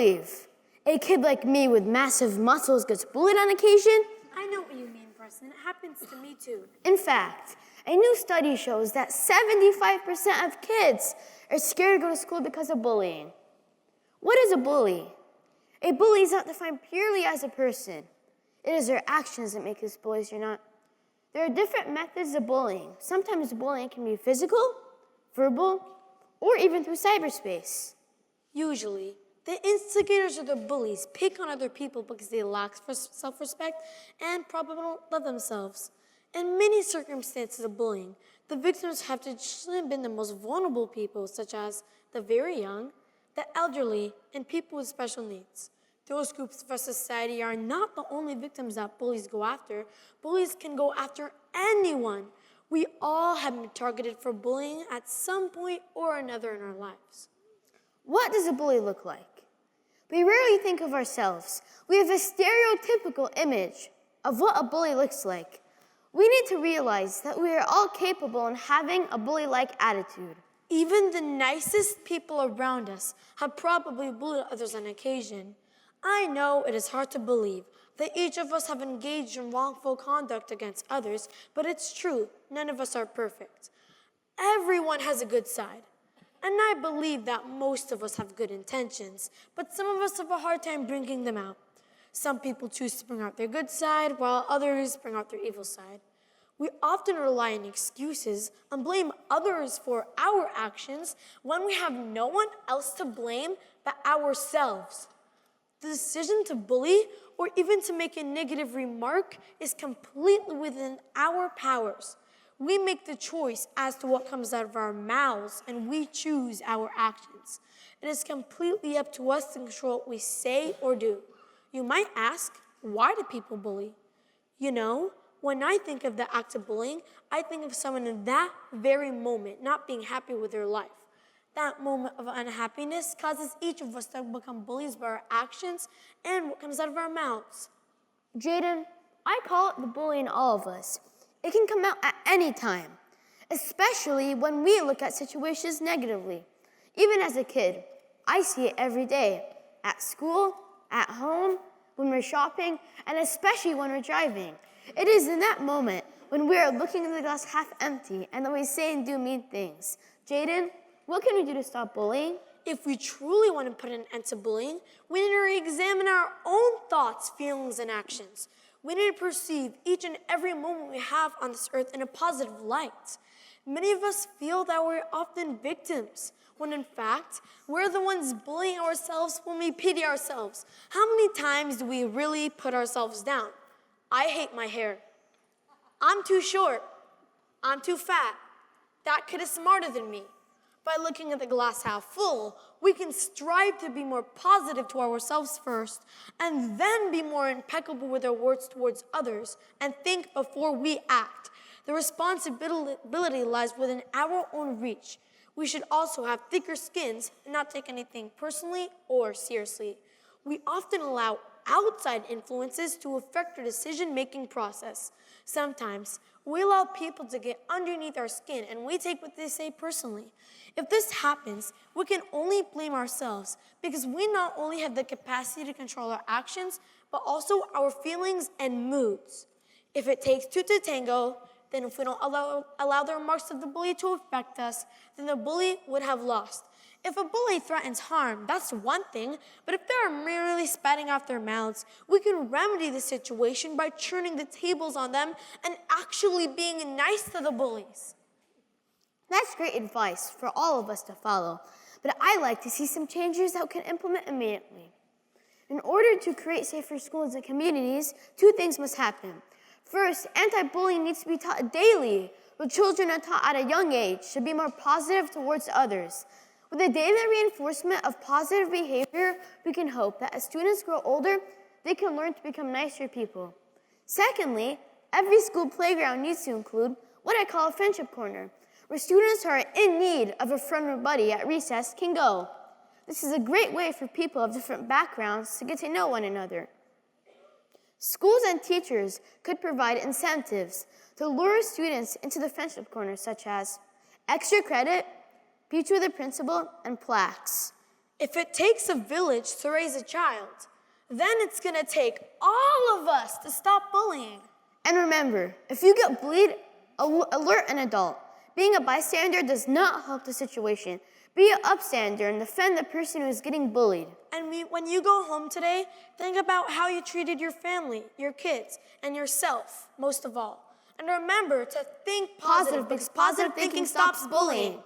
believe a kid like me with massive muscles gets bullied on occasion? I know what you mean, Preston. It happens to me too. In fact, a new study shows that 75% of kids are scared to go to school because of bullying. What is a bully? A bully is not defined purely as a person. It is their actions that make us bullies or not. There are different methods of bullying. Sometimes bullying can be physical, verbal, or even through cyberspace. Usually, the instigators or the bullies pick on other people because they lack self-respect and probably don't love themselves. In many circumstances of bullying, the victims have traditionally been the most vulnerable people, such as the very young, the elderly, and people with special needs. Those groups of our society are not the only victims that bullies go after. Bullies can go after anyone. We all have been targeted for bullying at some point or another in our lives. What does a bully look like? We rarely think of ourselves. We have a stereotypical image of what a bully looks like. We need to realize that we are all capable in having a bully-like attitude. Even the nicest people around us have probably bullied others on occasion. I know it is hard to believe that each of us have engaged in wrongful conduct against others, but it's true, none of us are perfect. Everyone has a good side. And I believe that most of us have good intentions, but some of us have a hard time bringing them out. Some people choose to bring out their good side, while others bring out their evil side. We often rely on excuses and blame others for our actions when we have no one else to blame but ourselves. The decision to bully or even to make a negative remark is completely within our powers. We make the choice as to what comes out of our mouths, and we choose our actions. It is completely up to us to control what we say or do. You might ask, why do people bully? You know, when I think of the act of bullying, I think of someone in that very moment not being happy with their life. That moment of unhappiness causes each of us to become bullies by our actions and what comes out of our mouths. Jayden, I call it the bully in all of us. It can come out at any time, especially when we look at situations negatively. Even as a kid, I see it every day, at school, at home, when we're shopping, and especially when we're driving. It is in that moment when we are looking at the glass half empty and then we say and do mean things. Jayden, what can we do to stop bullying? If we truly want to put an end to bullying, we need to re-examine our own thoughts, feelings, and actions. We need to perceive each and every moment we have on this earth in a positive light. Many of us feel that we're often victims, when in fact, we're the ones bullying ourselves when we pity ourselves. How many times do we really put ourselves down? I hate my hair. I'm too short. I'm too fat. That kid is smarter than me. By looking at the glass half full, we can strive to be more positive to ourselves first, and then be more impeccable with our words towards others, and think before we act. The responsibility lies within our own reach. We should also have thicker skins and not take anything personally or seriously. We often allow outside influences to affect our decision-making process. Sometimes, we allow people to get underneath our skin and we take what they say personally. If this happens, we can only blame ourselves because we not only have the capacity to control our actions, but also our feelings and moods. If it takes two to tango, then if we don't allow the remarks of the bully to affect us, then the bully would have lost. If a bully threatens harm, that's one thing, but if they're merely spatting off their mouths, we can remedy the situation by turning the tables on them and actually being nice to the bullies. That's great advice for all of us to follow, but I like to see some changes that we can implement immediately. In order to create safer schools and communities, two things must happen. First, anti-bullying needs to be taught daily, where children are taught at a young age to be more positive towards others. With the daily reinforcement of positive behavior, we can hope that as students grow older, they can learn to become nicer people. Secondly, every school playground needs to include what I call a friendship corner, where students who are in need of a friend or buddy at recess can go. This is a great way for people of different backgrounds to get to know one another. Schools and teachers could provide incentives to lure students into the friendship corner, such as extra credit, picture with the principal, and plaques. If it takes a village to raise a child, then it's gonna take all of us to stop bullying. And remember, if you get bullied, alert an adult. Being a bystander does not help the situation. Be an upstander and defend the person who is getting bullied. And when you go home today, think about how you treated your family, your kids, and yourself, most of all. And remember to think positive because positive thinking stops bullying.